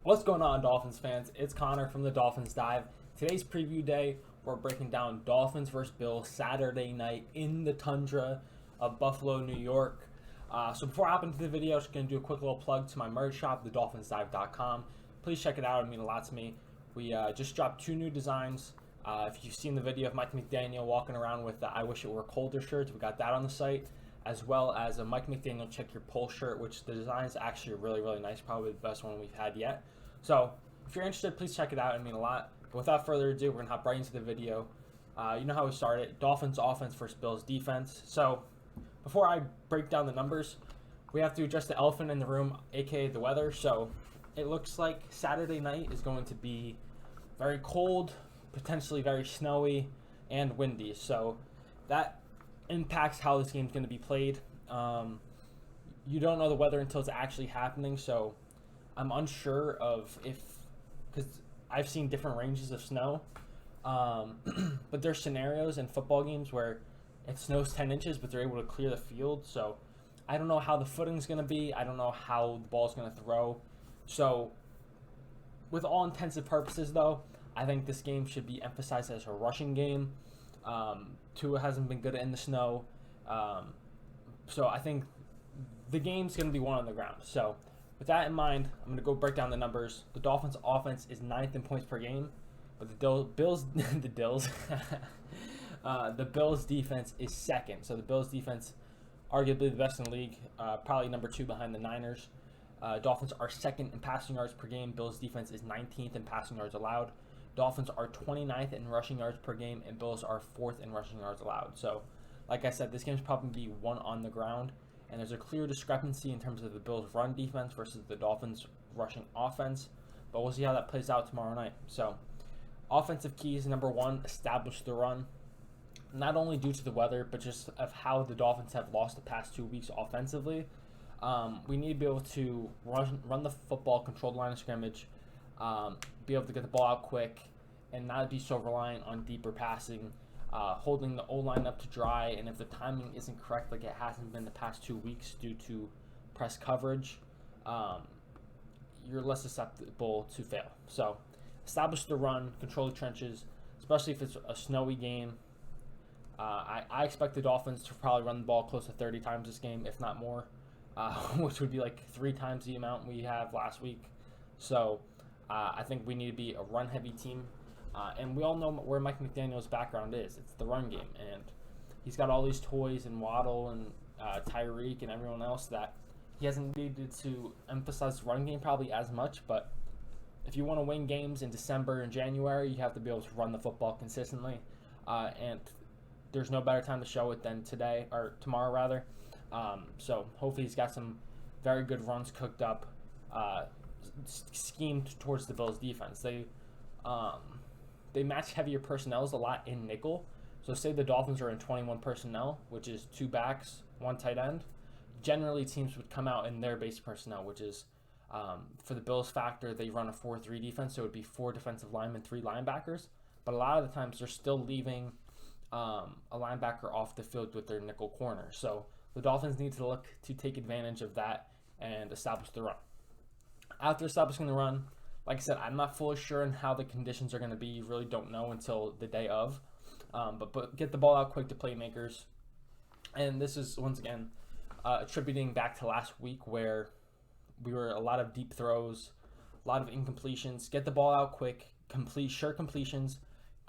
What's going on, Dolphins fans? It's Connor from the Dolphins Dive. Today's preview day, we're breaking down Dolphins versus Bills Saturday night in the tundra of Buffalo, New York. So before I hop into the video, I'm just going to do a quick little plug to my merch shop, thedolphinsdive.com. Please check it out. It means a lot to me. We just dropped 2 new designs. If you've seen the video of Mike McDaniel walking around with the I Wish It Were Colder shirts, we got that on the site, as well as a Mike McDaniel Check Your Pulse shirt, which the design is actually really, really nice, probably the best one we've had yet. So if you're interested, please check it out. It means a lot. But without further ado, we're going to hop right into the video. You know how we started. Dolphins offense versus Bills defense. So before I break down the numbers, we have to address the elephant in the room, aka the weather. So it looks like Saturday night is going to be very cold, potentially very snowy, and windy. So that impacts how this game is going to be played. You don't know the weather until it's actually happening, so I'm unsure of if, because I've seen different ranges of snow, but there's scenarios in football games where it snows 10 inches, but they're able to clear the field. So I don't know how the footing's going to be. I don't know how the ball's going to throw. So with all intensive purposes, though, I think this game should be emphasized as a rushing game. Tua hasn't been good in the snow. So I think the game's going to be won on the ground. So with that in mind, I'm going to go break down the numbers. The Dolphins' offense is 9th in points per game, but the Bills defense is 2nd. So the Bills defense, arguably the best in the league, probably number 2 behind the Niners. Dolphins are 2nd in passing yards per game. Bills defense is 19th in passing yards allowed. Dolphins are 29th in rushing yards per game, and Bills are 4th in rushing yards allowed. So, like I said, this game's probably be won on the ground, and there's a clear discrepancy in terms of the Bills' run defense versus the Dolphins' rushing offense. But we'll see how that plays out tomorrow night. So, offensive keys, number 1, establish the run. Not only due to the weather, but just of how the Dolphins have lost the past 2 weeks offensively. We need to be able to run the football, control the line of scrimmage, be able to get the ball out quick, and not be so reliant on deeper passing, holding the O-line up to dry, and if the timing isn't correct like it hasn't been the past 2 weeks due to press coverage, you're less susceptible to fail. So establish the run, control the trenches, especially if it's a snowy game. I expect the Dolphins to probably run the ball close to 30 times this game, if not more, which would be like 3 times the amount we have last week. So I think we need to be a run-heavy team. And we all know where Mike McDaniel's background is. It's the run game. And he's got all these toys and Waddle and Tyreek and everyone else that he hasn't needed to emphasize the run game probably as much. But if you want to win games in December and January, you have to be able to run the football consistently. And there's no better time to show it than today, or tomorrow rather. So hopefully he's got some very good runs cooked up, schemed towards the Bills defense. They match heavier personnels a lot in nickel. So say the Dolphins are in 21 personnel, which is 2 backs, 1 tight end. Generally, teams would come out in their base personnel, which is, for the Bills factor, they run a 4-3 defense, so it would be 4 defensive linemen, 3 linebackers. But a lot of the times, they're still leaving a linebacker off the field with their nickel corner. So the Dolphins need to look to take advantage of that and establish the run. After establishing the run, like I said, I'm not fully sure on how the conditions are going to be. You really don't know until the day of. But get the ball out quick to playmakers. And this is, once again, attributing back to last week where we were a lot of deep throws, a lot of incompletions. Get the ball out quick, complete sure completions,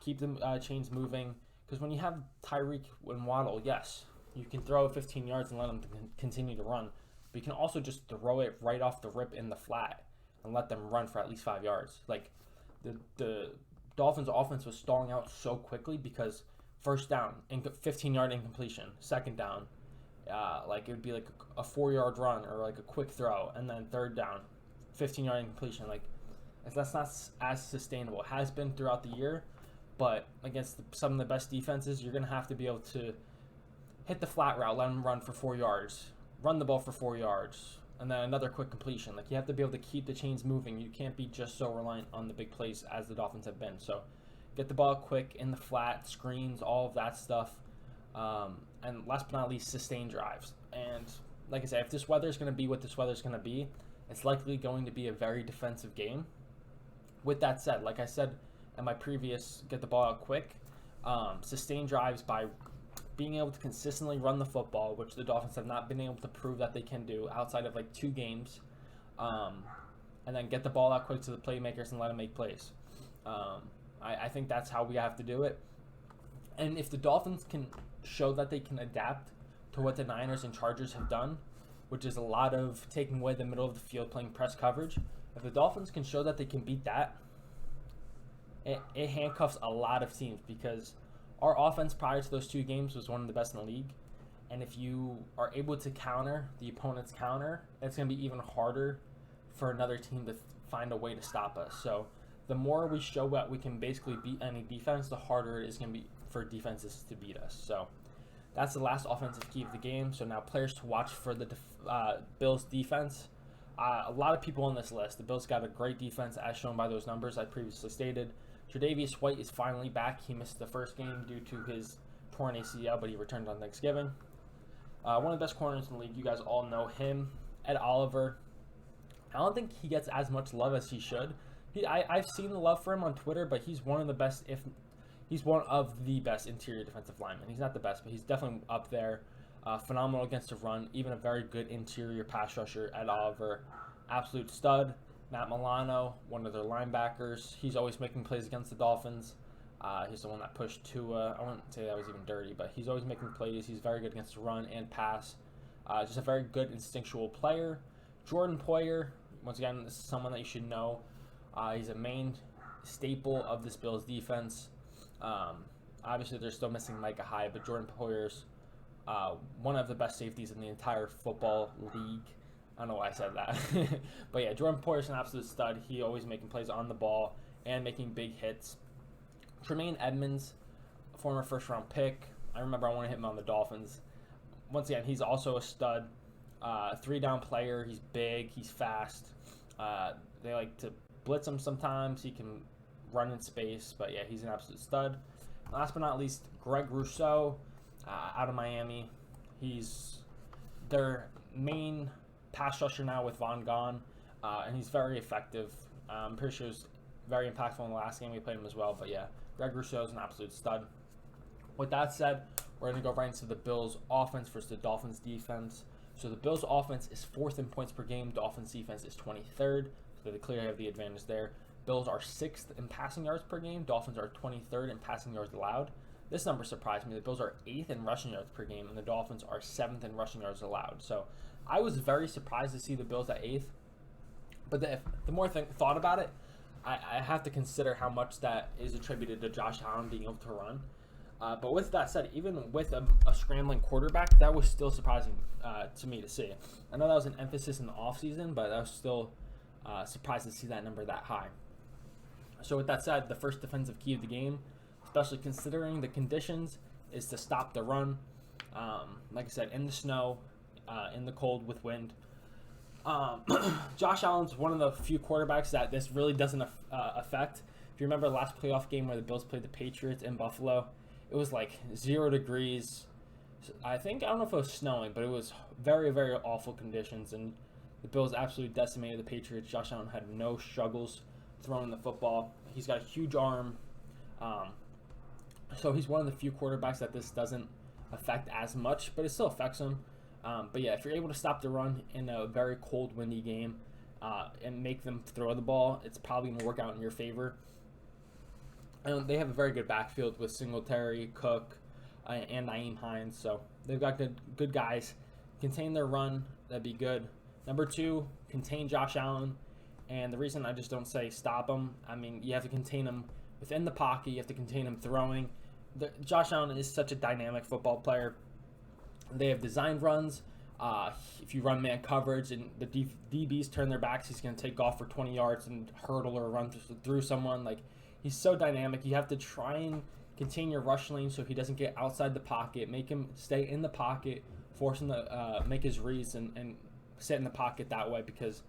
keep the chains moving. Because when you have Tyreek and Waddle, yes, you can throw 15 yards and let them continue to run. But you can also just throw it right off the rip in the flat and let them run for at least 5 yards. Like, the Dolphins' offense was stalling out so quickly because first down, 15-yard incompletion. Second down, like it would be like a 4-yard run or like a quick throw. And then third down, 15-yard incompletion. Like, that's not as sustainable. It has been throughout the year, but against some of the best defenses, you're going to have to be able to hit the flat route, let them run for 4 yards, run the ball for 4 yards, and then another quick completion. Like, you have to be able to keep the chains moving. You can't be just so reliant on the big plays as the Dolphins have been. So get the ball quick in the flat, screens, all of that stuff. And last but not least, sustain drives. And like I said, if this weather is going to be what this weather is going to be, It's likely going to be a very defensive game. With that said, like I said in my previous get the ball out quick, sustain drives by being able to consistently run the football, which the Dolphins have not been able to prove that they can do outside of like 2 games, and then get the ball out quick to the playmakers and let them make plays. I think that's how we have to do it. And if the Dolphins can show that they can adapt to what the Niners and Chargers have done, which is a lot of taking away the middle of the field, playing press coverage, if the Dolphins can show that they can beat that, it handcuffs a lot of teams, because our offense prior to those 2 games was one of the best in the league. And if you are able to counter the opponent's counter, it's going to be even harder for another team to find a way to stop us. So the more we show that we can basically beat any defense, the harder it is going to be for defenses to beat us. So that's the last offensive key of the game. So now players to watch for the Bills defense. A lot of people on this list. The Bills got a great defense as shown by those numbers I previously stated. Tre'Davious White is finally back. He missed the first game due to his torn ACL, but he returned on Thanksgiving. One of the best corners in the league. You guys all know him. Ed Oliver. I don't think he gets as much love as he should. I've seen the love for him on Twitter, but he's one of the best, if he's one of the best interior defensive linemen. He's not the best, but he's definitely up there. Phenomenal against the run, even a very good interior pass rusher. Ed Oliver, absolute stud. Matt Milano, one of their linebackers. He's always making plays against the Dolphins. He's the one that pushed Tua. I wouldn't say that was even dirty, but he's always making plays. He's very good against the run and pass. Just a very good instinctual player. Jordan Poyer, once again, this is someone that you should know. He's a main staple of this Bills defense. Obviously, they're still missing Micah Hyde, but Jordan Poyer's one of the best safeties in the entire football league. I don't know why I said that. But yeah, Jordan Poyer's an absolute stud. He always making plays on the ball and making big hits. Tremaine Edmonds, former first-round pick. I remember I wanted him on the Dolphins. Once again, he's also a stud. 3-down player. He's big. He's fast. They like to blitz him sometimes. He can run in space. But yeah, he's an absolute stud. Last but not least, Greg Rousseau out of Miami. He's their main pass rusher now with Von gone, and he's very effective. I'm pretty sure he was very impactful in the last game we played him as well. But yeah, Greg Rousseau is an absolute stud. With that said, we're going to go right into the Bills' offense versus the Dolphins' defense. So the Bills' offense is 4th in points per game. Dolphins' defense is 23rd. So they clearly have the advantage there. Bills are 6th in passing yards per game. Dolphins are 23rd in passing yards allowed. This number surprised me. The Bills are 8th in rushing yards per game, and the Dolphins are 7th in rushing yards allowed. So I was very surprised to see the Bills at 8th. But the more I thought about it, I have to consider how much that is attributed to Josh Allen being able to run. But with that said, even with a scrambling quarterback, that was still surprising to me to see. I know that was an emphasis in the offseason, but I was still surprised to see that number that high. So with that said, the first defensive key of the game, especially considering the conditions, is to stop the run. Like I said, in the snow, in the cold with wind. Josh Allen's one of the few quarterbacks that this really doesn't affect. If you remember the last playoff game where the Bills played the Patriots in Buffalo, it was like 0 degrees. I don't know if it was snowing, but it was very, very awful conditions, and the Bills absolutely decimated the Patriots. Josh Allen had no struggles throwing the football. He's got a huge arm. So he's one of the few quarterbacks that this doesn't affect as much, but it still affects him. But yeah, if you're able to stop the run in a very cold, windy game and make them throw the ball, it's probably going to work out in your favor. And they have a very good backfield with Singletary, Cook, and Nyheim Hines. So they've got good guys. Contain their run, that'd be good. Number 2, contain Josh Allen. And the reason I just don't say stop him, I mean, you have to contain him within the pocket. You have to contain him throwing. Josh Allen is such a dynamic football player. They have designed runs. If you run man coverage and the DBs turn their backs, he's going to take off for 20 yards and hurdle or run through someone. Like, he's so dynamic. You have to try and contain your rush lane so he doesn't get outside the pocket. Make him stay in the pocket, force him to make his reads and sit in the pocket that way, because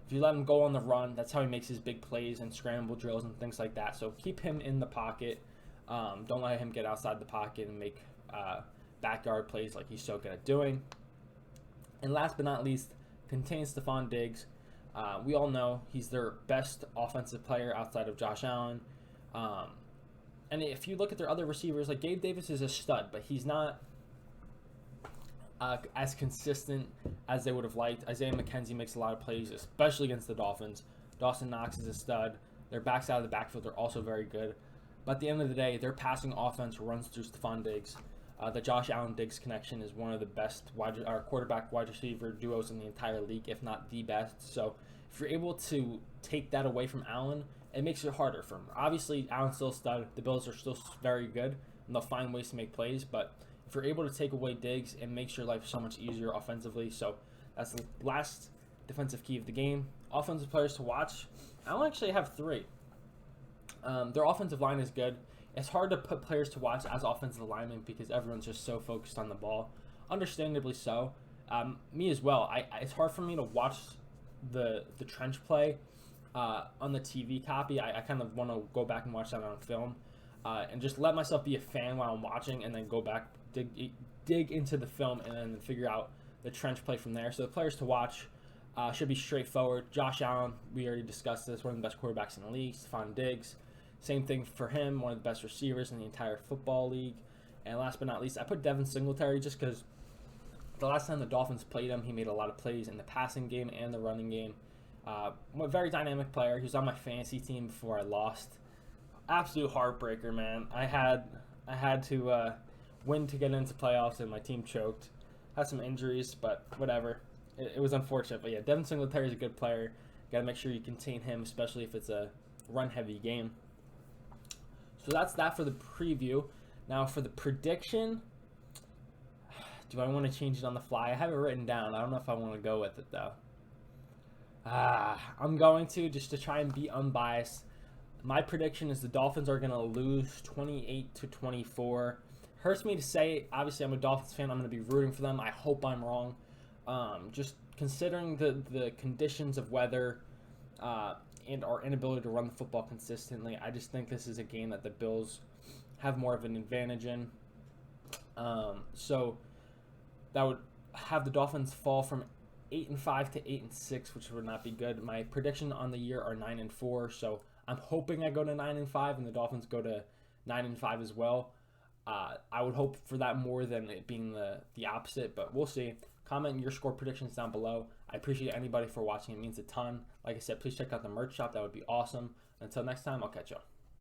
if you let him go on the run, that's how he makes his big plays and scramble drills and things like that. So keep him in the pocket. Don't let him get outside the pocket and make backyard plays like he's so good at doing. And last but not least, contain Stephon Diggs. We all know he's their best offensive player outside of Josh Allen. Um, and if you look at their other receivers, like Gabe Davis is a stud, but he's not as consistent as they would have liked. Isaiah McKenzie makes a lot of plays, especially against the Dolphins. Dawson Knox is a stud. Their backs out of the backfield are also very good. But at the end of the day, their passing offense runs through Stephon Diggs. The Josh Allen-Diggs connection is one of the best quarterback-wide receiver duos in the entire league, if not the best. So if you're able to take that away from Allen, it makes it harder for him. Obviously, Allen's still a stud. The Bills are still very good, and they'll find ways to make plays. But if you're able to take away Diggs, it makes your life so much easier offensively. So that's the last defensive key of the game. Offensive players to watch. I don't actually have three. Their offensive line is good. It's hard to put players to watch as offensive linemen because everyone's just so focused on the ball. Understandably so. Me as well. It's hard for me to watch the trench play on the TV copy. I kind of want to go back and watch that on film and just let myself be a fan while I'm watching and then go back, dig into the film and then figure out the trench play from there. So the players to watch should be straightforward. Josh Allen, we already discussed this, one of the best quarterbacks in the league. Stephon Diggs, same thing for him, one of the best receivers in the entire football league. And last but not least, I put Devin Singletary just because the last time the Dolphins played him, he made a lot of plays in the passing game and the running game. A very dynamic player. He was on my fantasy team before I lost. Absolute heartbreaker, man. I had to win to get into playoffs, and my team choked. Had some injuries, but whatever. It was unfortunate. But yeah, Devin Singletary is a good player. Got to make sure you contain him, especially if it's a run-heavy game. So that's that for the preview. Now for the prediction, do I want to change it on the fly? I have it written down. I don't know if I want to go with it, though. I'm going to, just to try and be unbiased. My prediction is the Dolphins are going to lose 28-24. Hurts me to say, obviously I'm a Dolphins fan. I'm going to be rooting for them. I hope I'm wrong. Just considering the conditions of weather and our inability to run the football consistently, I just think this is a game that the Bills have more of an advantage in. So that would have the Dolphins fall from 8-5 to 8-6, which would not be good. My prediction on the year are 9-4, so I'm hoping I go to 9-5 and the Dolphins go to 9-5 as well. I would hope for that more than it being the opposite, but we'll see. Comment your score predictions down below. I appreciate anybody for watching. It means a ton. Like I said, please check out the merch shop. That would be awesome. Until next time, I'll catch you.